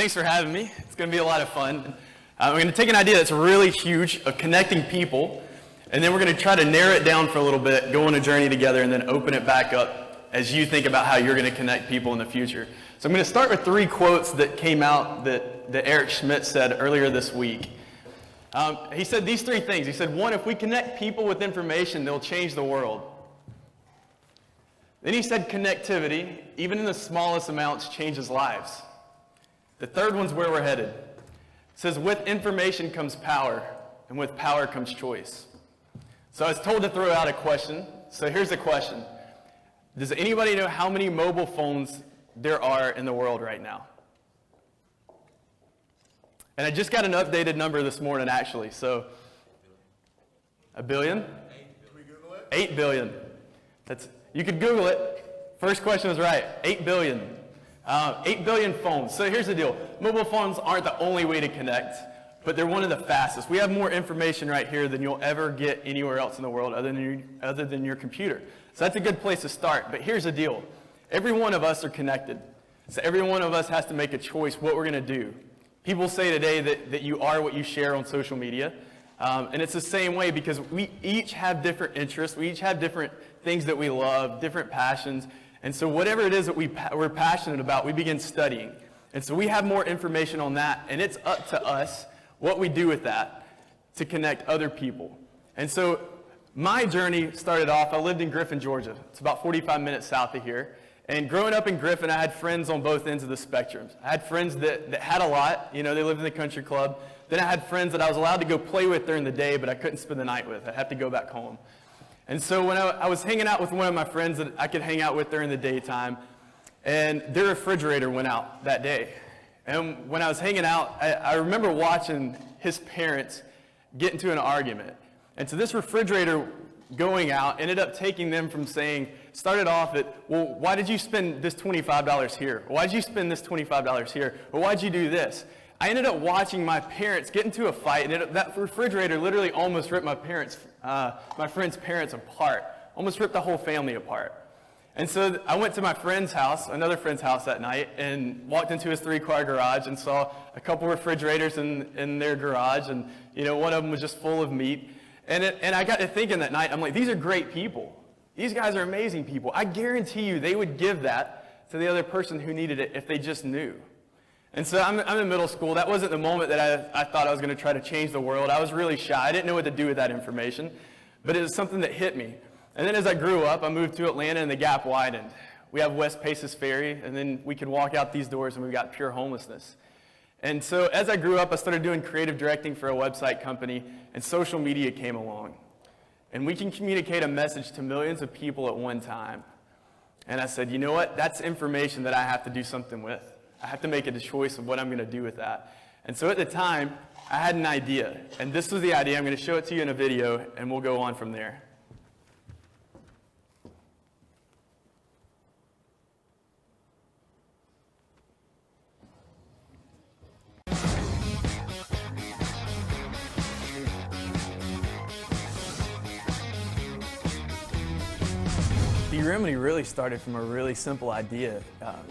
thanks for having me. It's going to be a lot of fun. We're going to take an idea that's really huge of connecting people, and then we're going to try to narrow it down for a little bit, go on a journey together, and then open it back up as you think about how you're going to connect people in the future. So I'm going to start with 3 quotes that came out that Eric Schmidt said earlier this week. He said these 3 things. He said, 1, if we connect people with information, they'll change the world. Then he said connectivity, even in the smallest amounts, changes lives. The 3rd one's where we're headed. It says, with information comes power, and with power comes choice. So I was told to throw out a question. So here's the question. Does anybody know how many mobile phones there are in the world right now? And I just got an updated number this morning, actually. So, 1 billion? 8 billion. 8 billion. You could Google it. First question was right. 8 billion. 8 billion phones. So here's the deal. Mobile phones aren't the only way to connect, but they're one of the fastest. We have more information right here than you'll ever get anywhere else in the world other than your computer. So that's a good place to start. But here's the deal. Every one of us are connected. So every one of us has to make a choice what we're going to do. People say today that you are what you share on social media. And it's the same way because we each have different interests. We each have different things that we love, different passions. And so whatever it is that we're passionate about, we begin studying. And so we have more information on that. And it's up to us what we do with that to connect other people. And so my journey started off, I lived in Griffin, Georgia. It's about 45 minutes south of here. And growing up in Griffin, I had friends on both ends of the spectrum. I had friends that had a lot. You know, they lived in the country club. Then I had friends that I was allowed to go play with during the day, but I couldn't spend the night with. I'd have to go back home. And so when I was hanging out with one of my friends that I could hang out with during the daytime, and their refrigerator went out that day. And when I was hanging out, I remember watching his parents get into an argument. And so this refrigerator going out ended up taking them from started off at, well, why did you spend this $25 here? Why did you spend this $25 here? Or why'd you do this? I ended up watching my parents get into a fight, and that refrigerator literally almost ripped my friend's parents apart, almost ripped the whole family apart. And so I went to my friend's house, another friend's house that night, and walked into his 3-car garage and saw a couple refrigerators in their garage, and one of them was just full of meat. And I got to thinking that night, I'm like, these are great people. These guys are amazing people. I guarantee you they would give that to the other person who needed it if they just knew. And so I'm in middle school. That wasn't the moment that I thought I was going to try to change the world. I was really shy. I didn't know what to do with that information. But it was something that hit me. And then as I grew up, I moved to Atlanta and the gap widened. We have West Paces Ferry, and then we could walk out these doors and we've got pure homelessness. And so as I grew up, I started doing creative directing for a website company, and social media came along. And we can communicate a message to millions of people at one time. And I said, you know what? That's information that I have to do something with. I have to make a choice of what I'm going to do with that. And so at the time, I had an idea. And this was the idea. I'm going to show it to you in a video, and we'll go on from there. Beremedy really started from a really simple idea.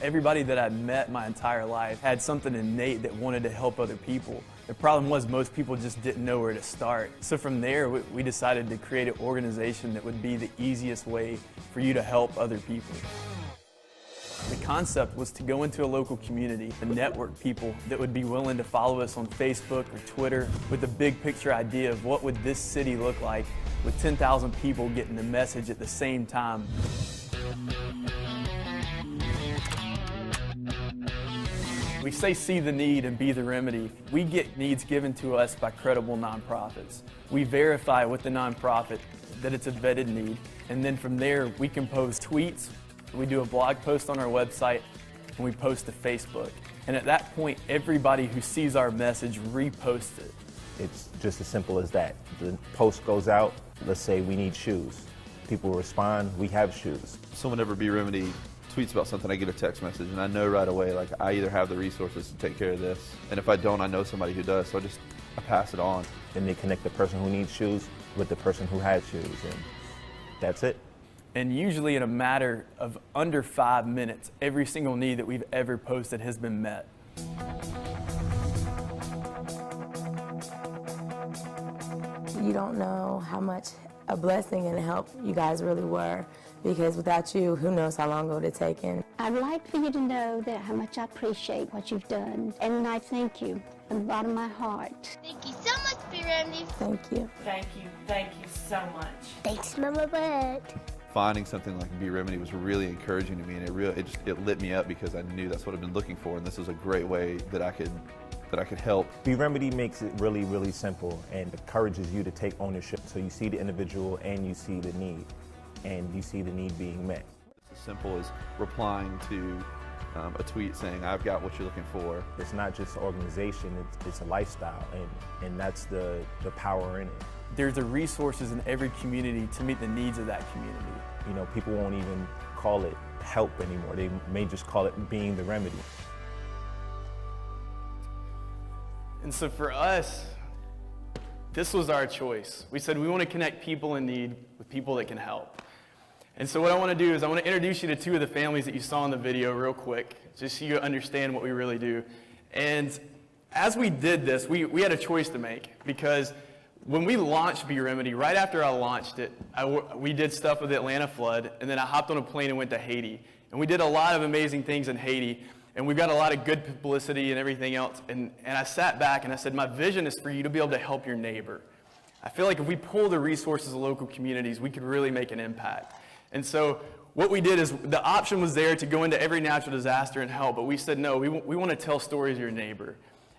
Everybody that I'd met my entire life had something innate that wanted to help other people. The problem was most people just didn't know where to start. So from there, we decided to create an organization that would be the easiest way for you to help other people. The concept was to go into a local community and network people that would be willing to follow us on Facebook or Twitter with a big picture idea of what would this city look like with 10,000 people getting the message at the same time. We say see the need and be the remedy. We get needs given to us by credible nonprofits. We verify with the nonprofit that it's a vetted need, and then from there we compose tweets, we do a blog post on our website, and we post to Facebook. And at that point, everybody who sees our message reposts it. It's just as simple as that. The post goes out, let's say we need shoes. People respond, we have shoes. So whenever beremedy tweets about something, I get a text message, and I know right away, like, I either have the resources to take care of this, and if I don't, I know somebody who does, so I pass it on. Then they connect the person who needs shoes with the person who has shoes, and that's it. And usually in a matter of under 5 minutes, every single need that we've ever posted has been met. you don't know how much a blessing and help you guys really were, because without you, who knows how long it would have taken. I'd like for you to know that how much I appreciate what you've done, and I thank you from the bottom of my heart. Thank you so much, beremedy. Thank you. Thank you so much. Thanks, Mama Bud. Finding something like beremedy was really encouraging to me, and it lit me up because I knew that's what I've been looking for, and this was a great way that I could help. Beremedy makes it really, really simple and encourages you to take ownership. So you see the individual and you see the need, and you see the need being met. It's as simple as replying to a tweet saying, I've got what you're looking for. It's not just an organization, it's a lifestyle, and that's the power in it. There's the resources in every community to meet the needs of that community. You know, people won't even call it help anymore. They may just call it being the remedy. And so for us, this was our choice. We said we want to connect people in need with people that can help. And so what I want to do is I want to introduce you to two of the families that you saw in the video real quick, just so you understand what we really do. And as we did this, we had a choice to make, because when we launched beremedy, right after I launched it, we did stuff with the Atlanta flood, and then I hopped on a plane and went to Haiti. And we did a lot of amazing things in Haiti, and we got a lot of good publicity and everything else. And I sat back and I said, my vision is for you to be able to help your neighbor. I feel like if we pull the resources of local communities, we could really make an impact. And so what we did is the option was there to go into every natural disaster and help, but we said, no, we want to tell stories of your neighbor.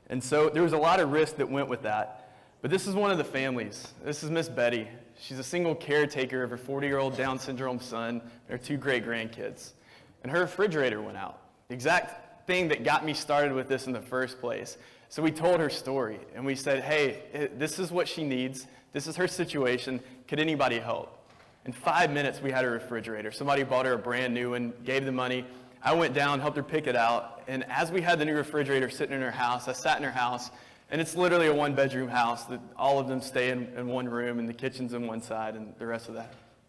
And so there was a lot of risk that went with that. But this is one of the families. This is Miss Betty. She's a single caretaker of her 40-year-old Down syndrome son and her 2 great grandkids. And her refrigerator went out. The exact thing that got me started with this in the first place. So we told her story, and we said, hey, this is what she needs. This is her situation. Could anybody help? In 5 minutes, we had a refrigerator. Somebody bought her a brand new one, gave the money. I went down, helped her pick it out. And as we had the new refrigerator sitting in her house, I sat in her house. And it's literally a 1-bedroom house that all of them stay in one room, and the kitchen's in one side, and the rest of the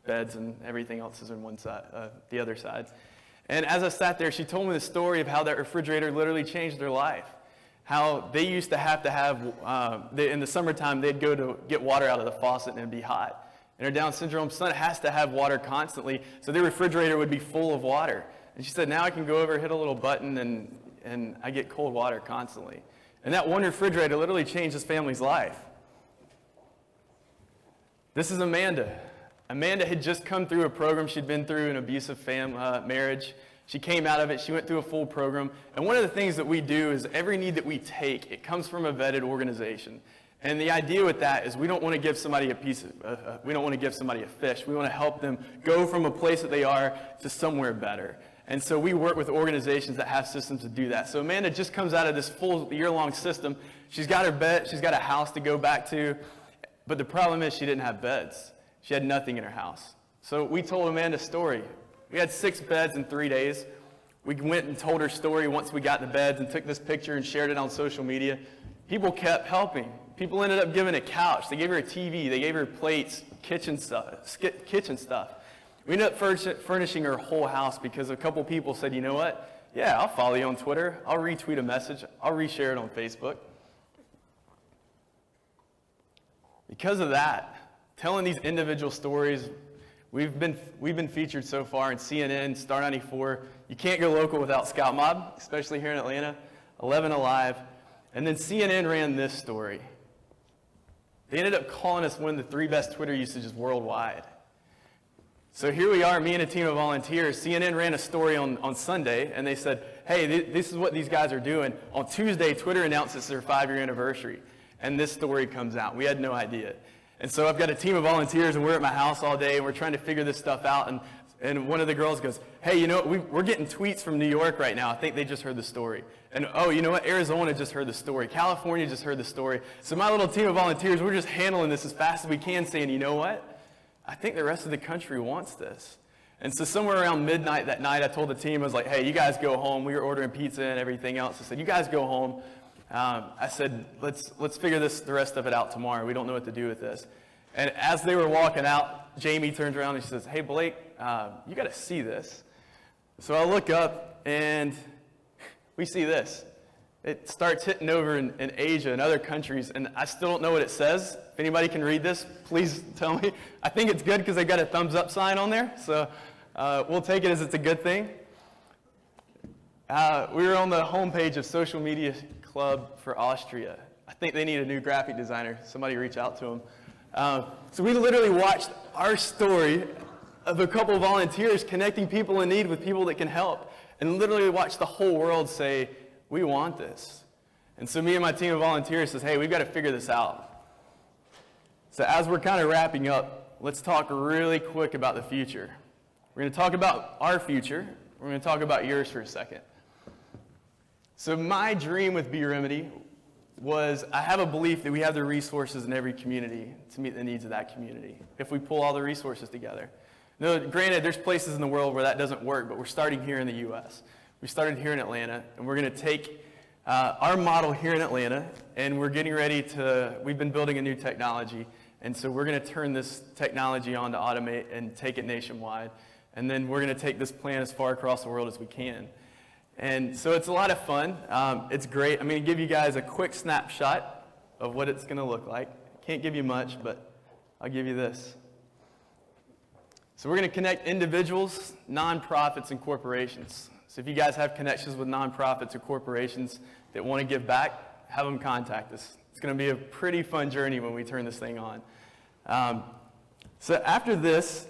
beds and everything else is in one side, the other side. And as I sat there, she told me the story of how that refrigerator literally changed their life. How they used to have, in the summertime, they'd go to get water out of the faucet and it'd be hot. And her Down syndrome son has to have water constantly, so their refrigerator would be full of water. And she said, now I can go over, hit a little button, and I get cold water constantly. And that one refrigerator literally changed this family's life. This is Amanda. Amanda had just come through a program. She'd been through an abusive marriage. She came out of it. She went through a full program. And one of the things that we do is every need that we take, it comes from a vetted organization. And the idea with that is we don't want to give somebody we don't want to give somebody a fish. We want to help them go from a place that they are to somewhere better. And so we work with organizations that have systems to do that. So Amanda just comes out of this full year-long system. She's got her bed, she's got a house to go back to, but the problem is she didn't have beds. She had nothing in her house. So we told Amanda's story. We had 6 beds in 3 days. We went and told her story once we got the beds and took this picture and shared it on social media. People kept helping. People ended up giving a couch. They gave her a TV. They gave her plates, kitchen stuff. We ended up furnishing her whole house because a couple people said, you know what? Yeah, I'll follow you on Twitter. I'll retweet a message. I'll reshare it on Facebook. Because of that, telling these individual stories, we've been featured so far in CNN, Star 94. You can't go local without Scout Mob, especially here in Atlanta. 11 Alive. And then CNN ran this story. They ended up calling us one of the 3 best Twitter usages worldwide. So here we are, me and a team of volunteers. CNN ran a story on Sunday, and they said, hey, this is what these guys are doing. On Tuesday, Twitter announced it's their 5-year anniversary, and this story comes out. We had no idea. And so I've got a team of volunteers, and we're at my house all day, and we're trying to figure this stuff out. And one of the girls goes, hey, you know what? We're getting tweets from New York right now. I think they just heard the story. And, oh, you know what? Arizona just heard the story. California just heard the story. So my little team of volunteers, we're just handling this as fast as we can, saying, you know what? I think the rest of the country wants this. And so somewhere around midnight that night, I told the team, I was like, hey, you guys go home. We were ordering pizza and everything else. I said, you guys go home. I said, let's figure the rest of it out tomorrow. We don't know what to do with this. And as they were walking out, Jamie turns around and she says, hey, Blake, you got to see this. So I look up, and we see this. It starts hitting over in Asia and other countries, and I still don't know what it says. If anybody can read this, please tell me. I think it's good because they got a thumbs up sign on there, so we'll take it as it's a good thing. We were on the homepage of Social Media Club for Austria. I think they need a new graphic designer. Somebody reach out to them. So we literally watched our story of a couple of volunteers connecting people in need with people that can help, and literally watched the whole world say, we want this. And so me and my team of volunteers says, hey, we've got to figure this out. So as we're kind of wrapping up, let's talk really quick about the future. We're going to talk about our future. We're going to talk about yours for a second. So my dream with beremedy was, I have a belief that we have the resources in every community to meet the needs of that community, if we pull all the resources together. Now, granted, there's places in the world where that doesn't work, but we're starting here in the U.S. We started here in Atlanta, and we're going to take our model here in Atlanta, and we're getting ready to, we've been building a new technology, and so we're going to turn this technology on to automate and take it nationwide. And then we're going to take this plan as far across the world as we can. And so it's a lot of fun. It's great. I'm going to give you guys a quick snapshot of what it's going to look like. Can't give you much, but I'll give you this. So we're going to connect individuals, nonprofits, and corporations. So if you guys have connections with nonprofits or corporations that want to give back, have them contact us. It's going to be a pretty fun journey when we turn this thing on. So after this,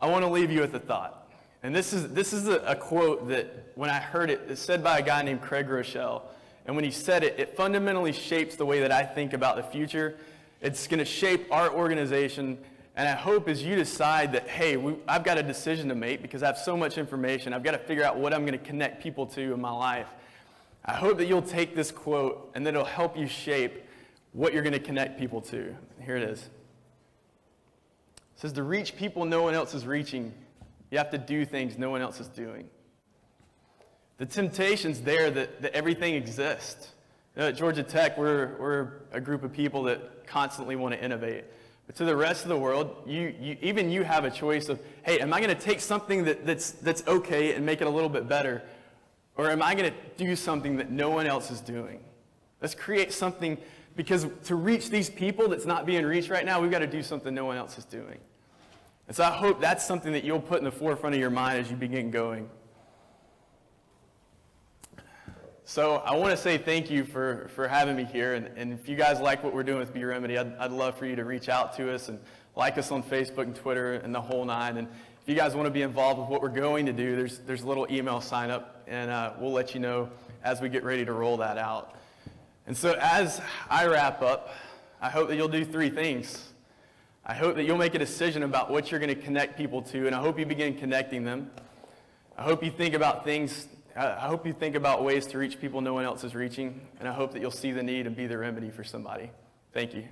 I want to leave you with a thought. And this is a quote that when I heard it, it's said by a guy named Craig Rochelle. And when he said it, it fundamentally shapes the way that I think about the future. It's going to shape our organization. And I hope as you decide that, hey, I've got a decision to make because I have so much information. I've got to figure out what I'm going to connect people to in my life. I hope that you'll take this quote and that it'll help you shape what you're going to connect people to. Here it is. It says, to reach people no one else is reaching, you have to do things no one else is doing. The temptation's there that everything exists. At Georgia Tech, we're a group of people that constantly want to innovate. But to the rest of the world, even you have a choice of, hey, am I going to take something that's okay and make it a little bit better? Or am I going to do something that no one else is doing? Let's create something, because to reach these people that's not being reached right now, we've got to do something no one else is doing. And so I hope that's something that you'll put in the forefront of your mind as you begin going. So I want to say thank you for having me here. And if you guys like what we're doing with beremedy, I'd love for you to reach out to us and like us on Facebook and Twitter and the whole nine. And if you guys want to be involved with what we're going to do, there's a little email sign up, and we'll let you know as we get ready to roll that out. And so as I wrap up, I hope that you'll do three things. I hope that you'll make a decision about what you're going to connect people to, and I hope you begin connecting them. I hope you think about ways to reach people no one else is reaching, and I hope that you'll see the need and be the remedy for somebody. Thank you.